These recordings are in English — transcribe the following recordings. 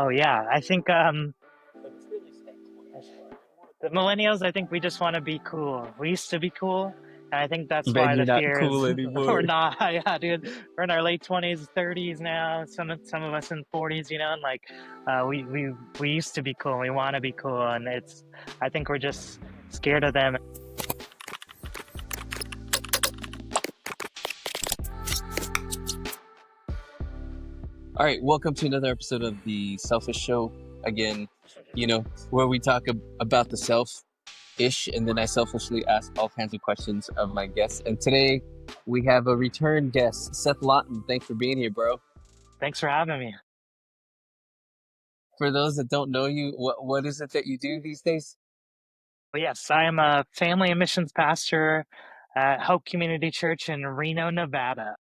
Oh yeah, I think the millennials. I think we just want to be cool. We used to be cool, and I think that's Man, why you're the not fear is cool we're anymore. not. Yeah, dude, we're in our late 20s, 30s now. Some of us in 40s, and like we used to be cool. We want to be cool, and it's. I think we're just scared of them. All right, welcome to another episode of the Selfish Show. Again, where we talk about the self-ish, and then I selfishly ask all kinds of questions of my guests. And today we have a return guest, Seth Lawton. Thanks for being here, bro. Thanks for having me. For those that don't know you, what is it that you do these days? Well, yes, I am a family and missions pastor at Hope Community Church in Reno, Nevada.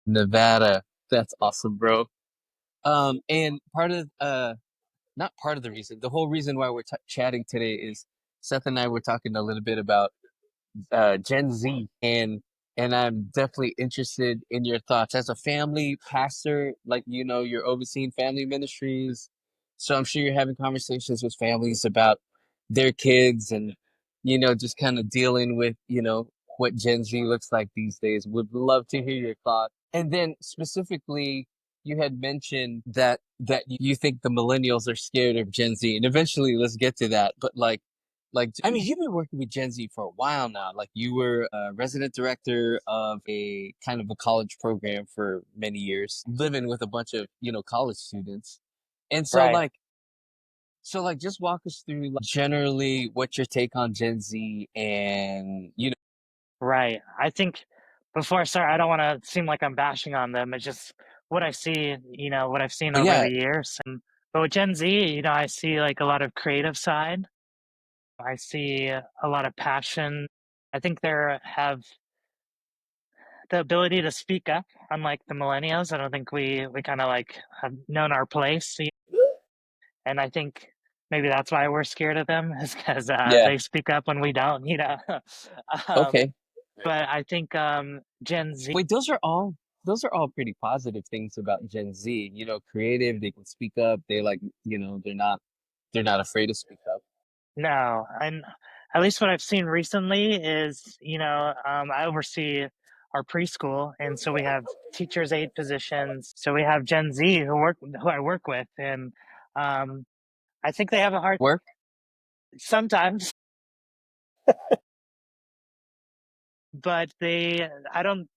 Nevada. That's awesome, bro. And not part of the reason, the whole reason why we're chatting today is Seth and I were talking a little bit about Gen Z, and I'm definitely interested in your thoughts as a family pastor. Like, you're overseeing family ministries, so I'm sure you're having conversations with families about their kids, and just kind of dealing with what Gen Z looks like these days. Would love to hear your thoughts. And then specifically, you had mentioned that you think the millennials are scared of Gen Z, and eventually let's get to that. But like, I mean, you've been working with Gen Z for a while now. Like, you were a resident director of a kind of a college program for many years, living with a bunch of, college students. And so Right. like, just walk us through like, generally what your take on Gen Z and, Right. I think before I start, I don't want to seem like I'm bashing on them. It's just what I see, what I've seen oh over yeah, the years. But with Gen Z, I see like a lot of creative side. I see a lot of passion. I think they have the ability to speak up, unlike the millennials. I don't think we kind of like have known our place. And I think maybe that's why we're scared of them is because yeah, they speak up when we don't. um, okay. but I think Gen Z. Wait, those are all pretty positive things about Gen Z. Creative, they can speak up. They like, they're not afraid to speak up. No, and at least what I've seen recently is, I oversee our preschool, and so we have teachers' aide positions. So we have Gen Z who I work with, and um, I think they have a hard Work? sometimes, but I don't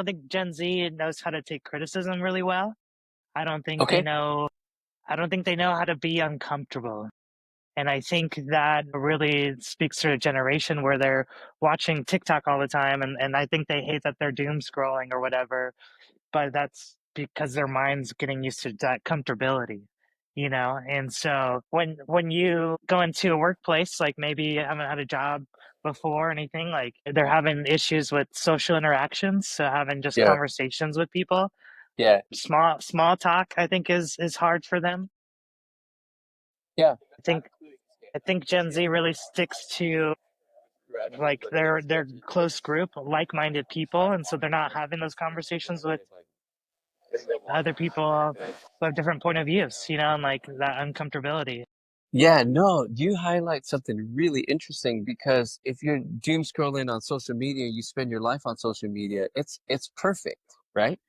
think Gen Z knows how to take criticism really well. I don't think they Okay. know. I don't think they know how to be uncomfortable. And I think that really speaks to a generation where they're watching TikTok all the time. And I think they hate that they're doom scrolling or whatever. But that's because their mind's getting used to that comfortability. And so when you go into a workplace, like maybe you haven't had a job before or anything, like they're having issues with social interactions. So having just Yeah. conversations with people, Yeah. small talk, I think is hard for them. Yeah. I think I think Gen Z really sticks to like their close group, like-minded people, and so they're not having those conversations with other people who have different point of views, and like that uncomfortability. Yeah, no, you highlight something really interesting because if you're doom scrolling on social media, you spend your life on social media, it's perfect, right?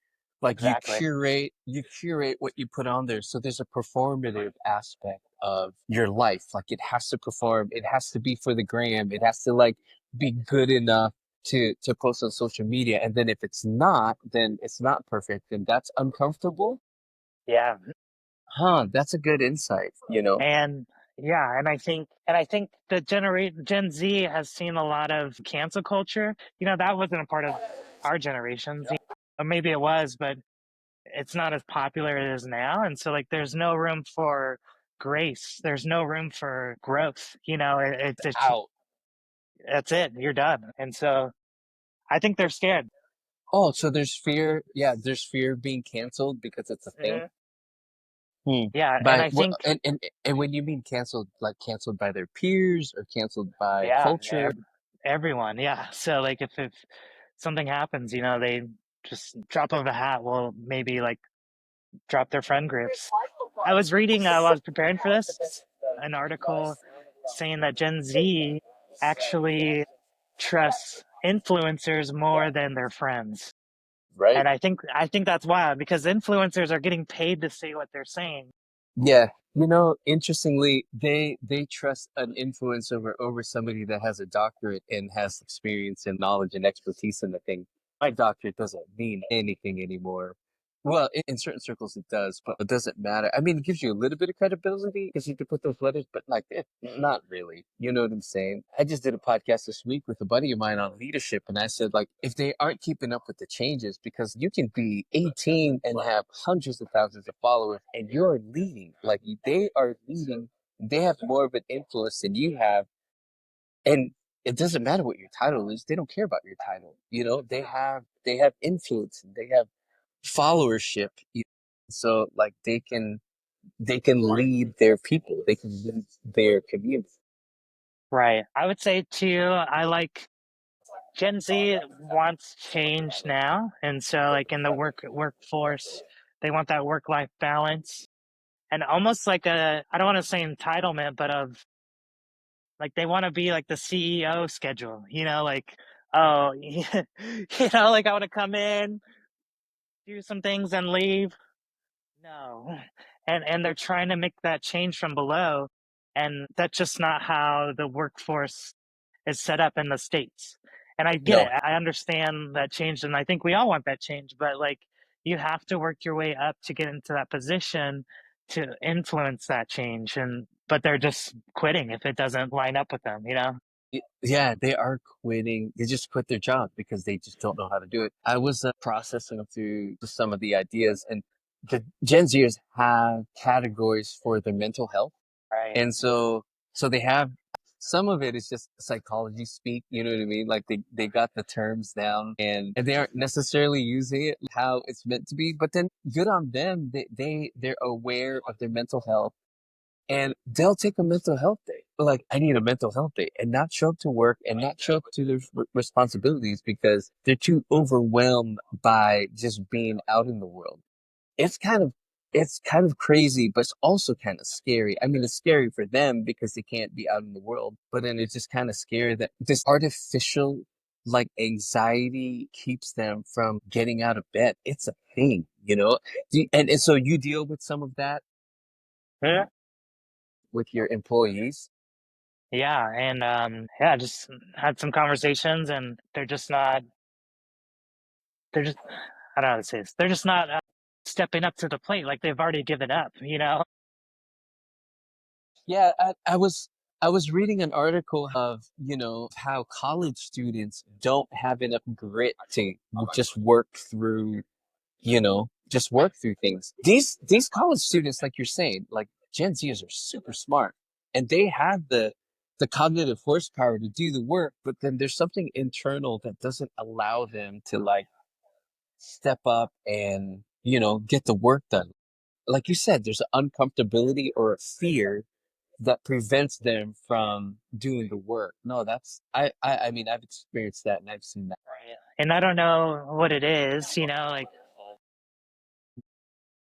Like Exactly. you curate what you put on there. So there's a performative aspect of your life. Like it has to perform, it has to be for the gram, it has to like be good enough to post on social media. And then if it's not, then it's not perfect, and that's uncomfortable. Yeah. Huh, that's a good insight. And yeah, and I think the generate Gen Z has seen a lot of cancel culture. That wasn't a part of our generations. Or maybe it was, but it's not as popular as it is now. And so like there's no room for grace. There's no room for growth. It's Out. that's it. You're done. And so I think they're scared. Oh, so there's fear. Yeah, there's fear of being canceled because it's a thing. Hmm. Hmm. Yeah, and By I what? think And when you mean canceled, like canceled by their peers or canceled by yeah, culture? everyone. Yeah. So like if something happens, they just drop of a hat will maybe like drop their friend groups. I was reading while I was preparing for this an article saying that Gen Z actually trusts influencers more than their friends. Right? And I think that's wild because influencers are getting paid to say what they're saying. Yeah. Interestingly, they trust an influencer over somebody that has a doctorate and has experience and knowledge and expertise in the thing. My doctorate doesn't mean anything anymore. Well, in certain circles it does, but it doesn't matter. I mean, it gives you a little bit of credibility because you can put those letters, but like, not really. You know what I'm saying? I just did a podcast this week with a buddy of mine on leadership, and I said, like, if they aren't keeping up with the changes, because you can be 18 and have hundreds of thousands of followers, and you're leading, like, they are leading, they have more of an influence than you have, and it doesn't matter what your title is. They don't care about your title. They have influence. They have followership. So like they can lead their people. They can lead their community. Right. I would say too, I like Gen Z wants change now. And so like in the workforce, they want that work-life balance and almost like I don't want to say entitlement, but of like they want to be like the CEO schedule, like, oh, like I want to come in, do some things and leave. No. And they're trying to make that change from below. And that's just not how the workforce is set up in the States. And I get it. No, I understand that change. And I think we all want that change. But like you have to work your way up to get into that position to influence that change. But they're just quitting if it doesn't line up with them. yeah, they are quitting. They just quit their job because they just don't know how to do it. I was processing through some of the ideas, and the Gen Zers have categories for their mental health. Right. And so they have some of it is just psychology speak, you know what I mean? Like they got the terms down and they aren't necessarily using it how it's meant to be, but then good on them. They're aware of their mental health and they'll take a mental health day. Like, I need a mental health day and not show up to work and not show up to their responsibilities because they're too overwhelmed by just being out in the world. It's kind of it's kind of crazy, but it's also kind of scary. I mean, it's scary for them because they can't be out in the world, but then it's just kind of scary that this artificial like anxiety keeps them from getting out of bed. It's a thing. And so you deal with some of that Yeah. with your employees. Yeah. And yeah, just had some conversations and they're just I don't know how to say this. They're just not stepping up to the plate. Like they've already given up. Yeah, I was reading an article of, how college students don't have enough grit to just work through things. These college students, like you're saying, like Gen Zers are super smart and they have the cognitive horsepower to do the work, but then there's something internal that doesn't allow them to like step up and, get the work done. Like you said, there's an uncomfortability or a fear that prevents them from doing the work. No, I mean, I've experienced that and I've seen that. Right. And I don't know what it is, like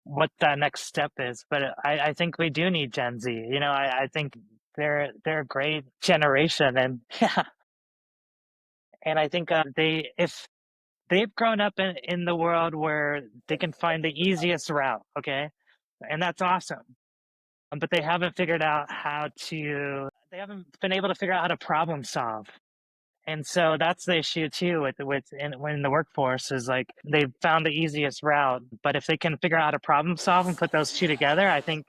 what that next step is, but I think we do need Gen Z. I think they're a great generation, and yeah, and I think if they've grown up in the world where they can find the easiest route, okay, and that's awesome. But they haven't been able to figure out how to problem solve. And so that's the issue too when the workforce is like they've found the easiest route, but if they can figure out how to problem solve and put those two together, I think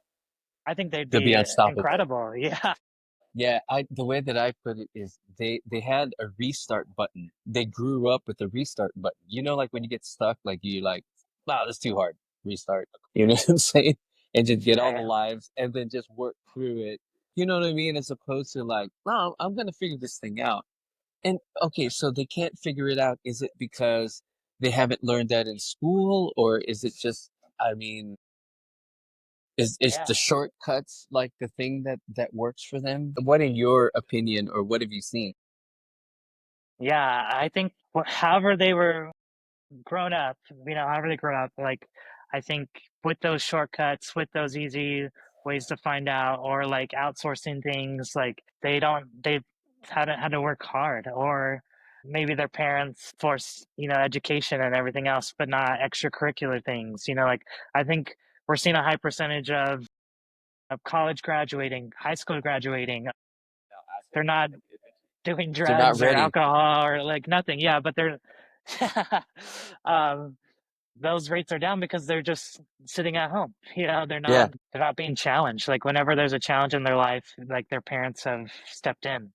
they'd They'll be be unstoppable. incredible. Yeah. Yeah, the way that I put it is they had a restart button. They grew up with a restart button. Like when you get stuck, like you like, wow, that's too hard. Restart. You know what I'm saying? And just get all the Right. lives and then just work through it. You know what I mean? As opposed to like, no, I'm gonna figure this thing out. And okay, so they can't figure it out. Is it because they haven't learned that in school, or is it just, I mean, is Yeah. the shortcuts like the thing that works for them? What in your opinion, or what have you seen? Yeah. I think however they were grown up, however they grow up, like I think with those shortcuts, with those easy ways to find out, or like outsourcing things, like they've had to work hard, or maybe their parents force, education and everything else, but not extracurricular things. Like I think we're seeing a high percentage of college graduating, high school graduating. They're not doing They're not drugs or ready. alcohol or like nothing. Yeah, but they're um those rates are down because they're just sitting at home. Yeah. They're not being challenged. Like whenever there's a challenge in their life, like their parents have stepped in,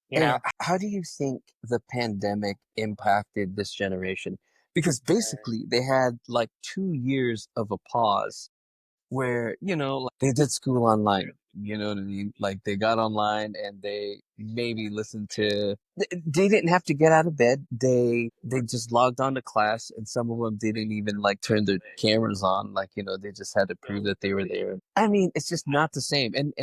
you And know? how do you think the pandemic impacted this generation? Because basically they had like 2 years of a pause where, like, they did school online. You know what I mean? Like they got online and they maybe listened to they didn't have to get out of bed. They just logged on to class, and some of them didn't even like turn their cameras on. Like, they just had to prove that they were there. I mean, it's just not the same. And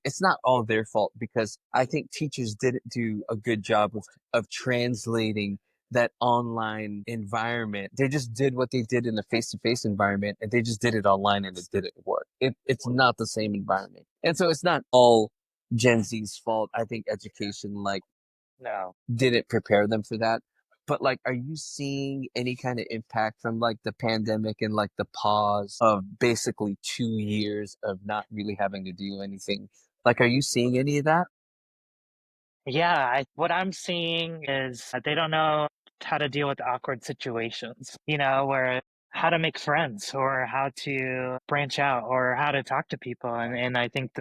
it's not all their fault, because I think teachers didn't do a good job of translating that online environment. They just did what they did in the face-to-face environment, and they just did it online, and it didn't work. It's not the same environment. And so it's not all Gen Z's fault. I think education like No. didn't prepare them for that. But like, are you seeing any kind of impact from like the pandemic and like the pause of basically 2 years of not really having to do anything? Like, are you seeing any of that? Yeah, what I'm seeing is that they don't know how to deal with awkward situations, where how to make friends or how to branch out or how to talk to people. And I think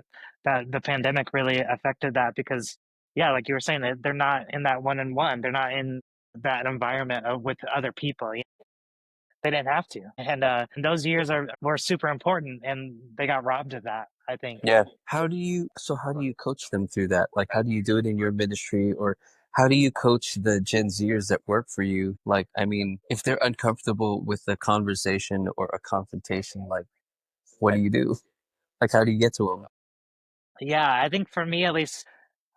that the pandemic really affected that because, yeah, like you were saying, they're not in that one on one, they're not in that environment with other people. They didn't have to. And those years were super important and they got robbed of that, I think. Yeah. How do you coach them through that? Like, how do you do it in your ministry, or how do you coach the Gen Zers that work for you? Like, I mean, if they're uncomfortable with a conversation or a confrontation, like, what do you do? Like, how do you get to them? Yeah, I think for me at least,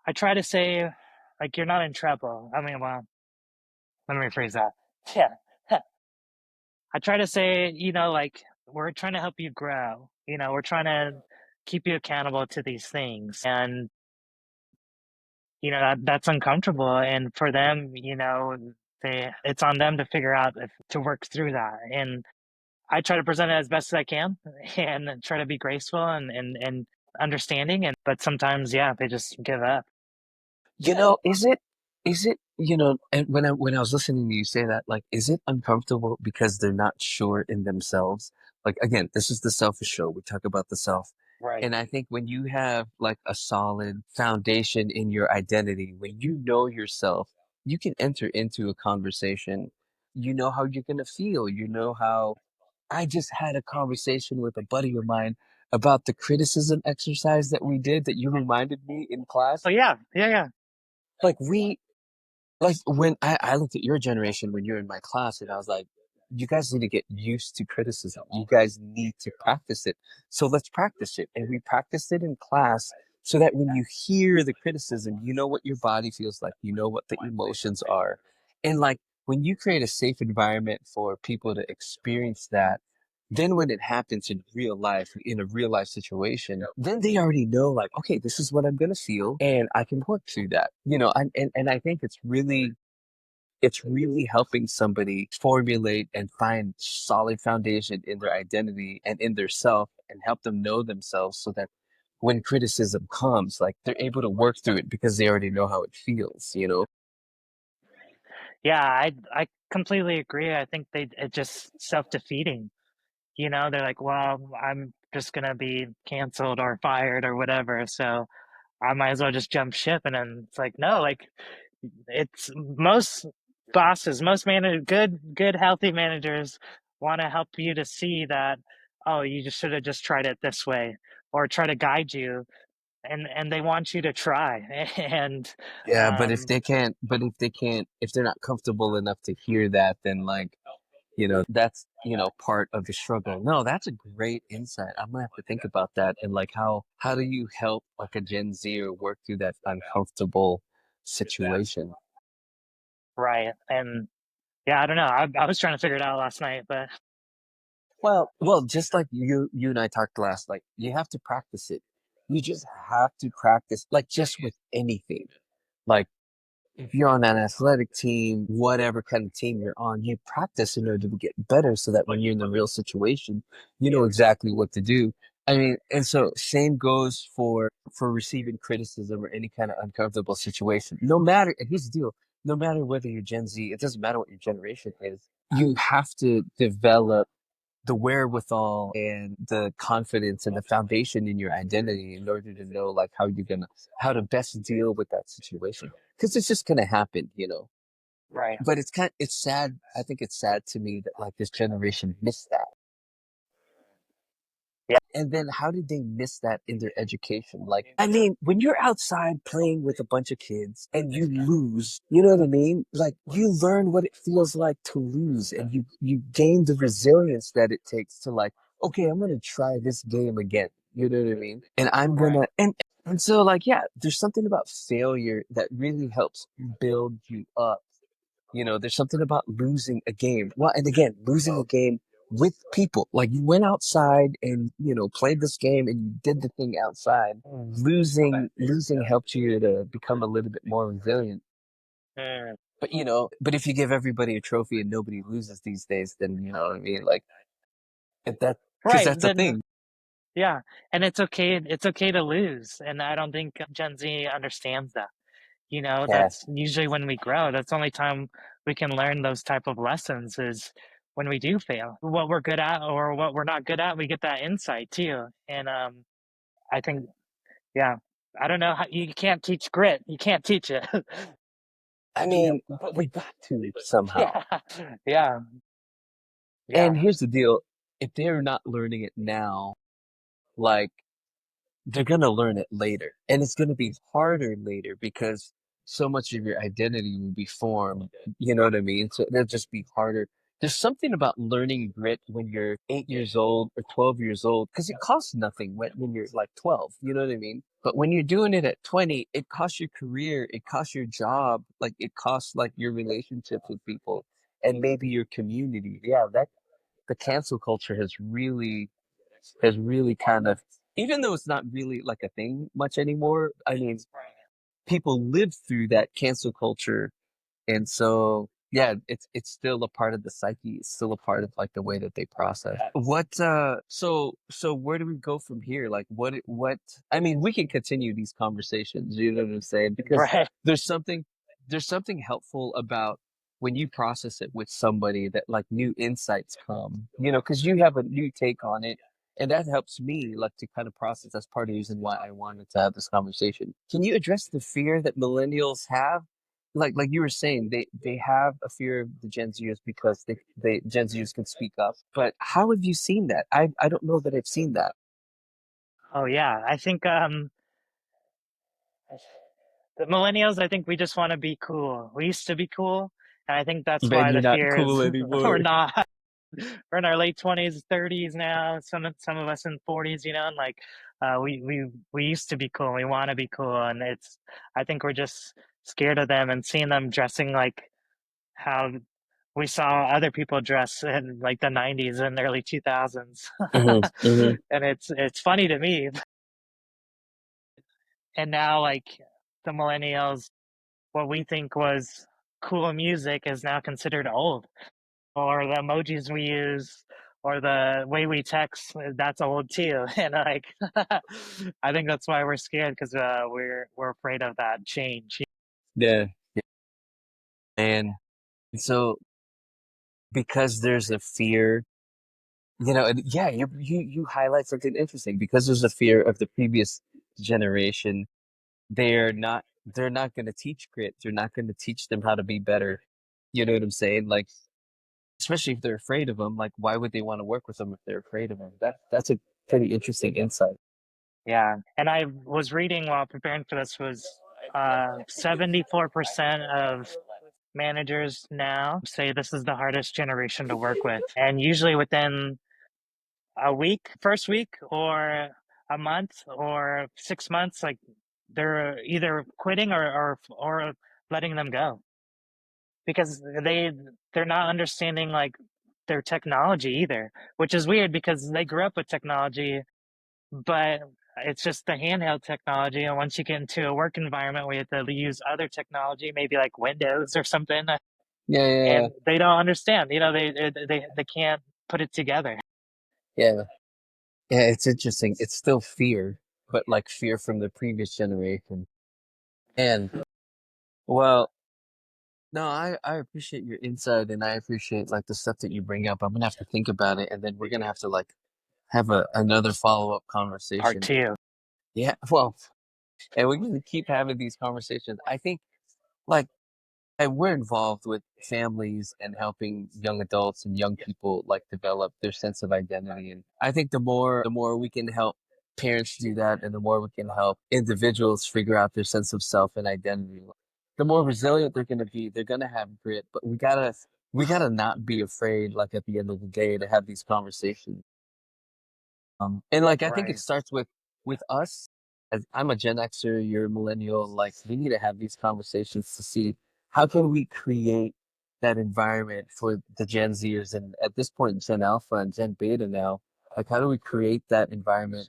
I try to say, like, you're not in trouble. I mean, well, let me rephrase that. Yeah. I try to say, like, we're trying to help you grow. We're trying to keep you accountable to these things. And, that's uncomfortable. And for them, it's on them to figure out to work through that. And I try to present it as best as I can and try to be graceful and understanding. But sometimes, yeah, they just give up. Is it, and when I was listening to you say that, like, is it uncomfortable because they're not sure in themselves? Like, again, this is the selfish show. We talk about the self. Right. And I think when you have like a solid foundation in your identity, when you know yourself, you can enter into a conversation. You know how you're gonna feel. You know how I just had a conversation with a buddy of mine about the criticism exercise that we did that you reminded me in class. Oh, yeah. Yeah. Yeah. Like we like when I looked at your generation when you're in my class, and I was like, you guys need to get used to criticism. You guys need to practice it. So let's practice it. And we practiced it in class so that when you hear the criticism, you know what your body feels like, you know what the emotions are. And like when you create a safe environment for people to experience that, then when it happens in real life, in a real life situation, then they already know, like, okay, this is what I'm gonna feel, and I can work through that. And I think it's really helping somebody formulate and find solid foundation in their identity and in their self, and help them know themselves so that when criticism comes, like, they're able to work through it because they already know how it feels. Yeah, I completely agree. I think it's just self-defeating. They're like, well, I'm just gonna be canceled or fired or whatever, so I might as well just jump ship. And then it's like, no, like it's most bosses, most good, healthy managers want to help you to see that, oh, you just should have just tried it this way, or try to guide you, and they want you to try. And Yeah, um, if they're not comfortable enough to hear that, then like, that's, part of the struggle. No, that's a great insight. I'm gonna have to think about that. And like, how do you help like a Gen Zer work through that uncomfortable situation? right. And yeah, I don't know. I was trying to figure it out last night, but Well, just like you and I talked last, like you have to practice it. You just have to practice, like just with anything. Like if you're on an athletic team, whatever kind of team you're on, you practice in order to get better so that when you're in the real situation, you know exactly what to do. I mean, and so same goes for receiving criticism or any kind of uncomfortable situation. No matter, and here's the deal, no matter whether you're Gen Z, it doesn't matter what your generation is, you have to develop the wherewithal and the confidence and the foundation in your identity in order to know like how to best deal with that situation because it's just gonna happen, you know. Right. But it's sad. I think it's sad to me that like this generation missed that. Yeah. And then how did they miss that in their education? Like, I mean, when you're outside playing with a bunch of kids and you lose, you know what I mean? Like you learn what it feels like to lose and you gain the resilience that it takes to like, okay, I'm gonna try this game again. You know what I mean? And I'm Right. gonna and so like yeah, there's something about failure that really helps build you up. You know, there's something about losing a game. Well, and again, losing a game with people. Like you went outside and, you know, played this game and you did the thing outside. Losing helped you to become a little bit more resilient. Mm. But you know, but if you give everybody a trophy and nobody loses these days, then you know what I mean? Like if that because Right. that's a Then thing. yeah, and it's okay to lose, and I don't think Gen Z understands that. You know, Yeah. that's usually when we grow. That's the only time we can learn those type of lessons is when we do fail. What we're good at or what we're not good at, we get that insight too. And I think, yeah, I don't know how you can't teach grit. You can't teach it. I mean, but we got to somehow. Yeah, yeah, And yeah. here's the deal. If they're not learning it now, like they're going to learn it later. And it's going to be harder later because so much of your identity will be formed. You know what I mean? So it'll just be harder. There's something about learning grit when you're 8 years old or 12 years old because it costs nothing when you're like 12. You know what I mean? But when you're doing it at 20, it costs your career, it costs your job, like it costs like your relationships with people and maybe your community. Yeah, that the cancel culture has really kind of, even though it's not really like a thing much anymore, I mean, people live through that cancel culture. And so, yeah, it's still a part of the psyche. It's still a part of like the way that they process. So where do we go from here? Like I mean, we can continue these conversations, you know what I'm saying? Because Right. there's something there's something helpful about when you process it with somebody that like new insights come, you know, because you have a new take on it. And that helps me like to kind of process. That's part of the reason why I wanted to have this conversation. Can you address the fear that millennials have like you were saying, they have a fear of the Gen Zers because they Gen Zers can speak up. But how have you seen that? I don't know that I've seen that. Oh yeah. I think the millennials, I think we just want to be cool. We used to be cool. And I think that's Man, why you're the not fear cool is we're anymore. not. We're in our late 20s, 30s now. Some of us in 40s, you know, and like we used to be cool. We want to be cool, and it's I think we're just scared of them and seeing them dressing like how we saw other people dress in like the 90s and early 2000s. Hmm. Hmm. And it's funny to me. And now like the millennials, what we think was cool music is now considered old, or the emojis we use or the way we text, that's old too. And like I think that's why we're scared because we're afraid of that change. Yeah, and so because there's a fear, you know, and yeah, you highlight something interesting because there's a fear of the previous generation. They're not going to teach grit. They're not going to teach them how to be better. You know what I'm saying? Like especially if they're afraid of them, like why would they want to work with them if they're afraid of them? That's a pretty interesting insight. Yeah, and I was reading while preparing for this was 74% of managers now say this is the hardest generation to work with, and usually within a week, first week, or a month, or 6 months, like they're either quitting or letting them go because they're not understanding like their technology either, which is weird because they grew up with technology, but it's just the handheld technology. And once you get into a work environment where you have to use other technology, maybe like Windows or something, Yeah, yeah, and they don't understand. They can't put it together. yeah, yeah. Yeah, it's interesting. It's still fear, but like fear from the previous generation. And well, no, I appreciate your insight and I appreciate like the stuff that you bring up. I'm gonna have to think about it and then we're gonna have to like have another follow-up Part conversation. two. Yeah, well, and we're gonna keep having these conversations. I think like and we're involved with families and helping young adults and young people like develop their sense of identity. And I think the more we can help parents do that and the more we can help individuals figure out their sense of self and identity, the more resilient they're gonna be. They're gonna have grit. But we gotta not be afraid, like at the end of the day, to have these conversations. And like I think it Right. starts with us. As I'm a Gen Xer, you're a millennial. Like we need to have these conversations to see how can we create that environment for the Gen Zers and at this point Gen Alpha and Gen Beta now. Like how do we create that environment,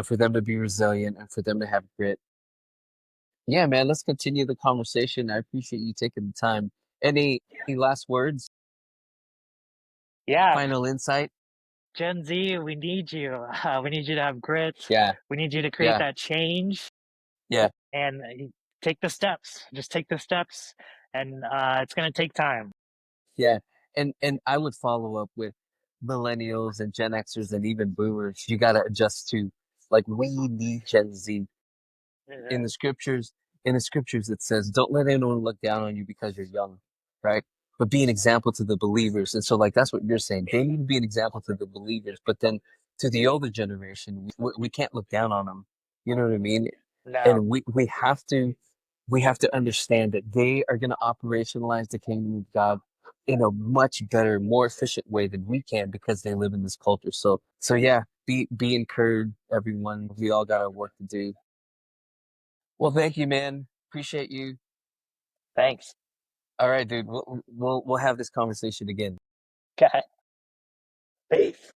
for them to be resilient and for them to have grit. Yeah, man, let's continue the conversation. I appreciate you taking the time. Any last words? Yeah. Final insight? Gen Z, we need you. We need you to have grit. Yeah, We need you to create yeah, that change yeah. and take the steps. Just take the steps, and it's going to take time. Yeah. And I would follow up with millennials and Gen Xers and even boomers. You got to adjust to like we need Gen Z in Mhm. the scriptures it says don't let anyone look down on you because you're young, right? But be an example to the believers. And so like that's what you're saying. They need to be an example to the believers, but then to the older generation, we can't look down on them. You know what I mean? No, And we have to understand that they are going to operationalize the kingdom of God in a much better, more efficient way than we can because they live in this culture. So yeah, be encouraged, everyone. We all got our work to do. Well, thank you, man. Appreciate you. thanks. All right, dude. We'll have this conversation again. Okay. Peace.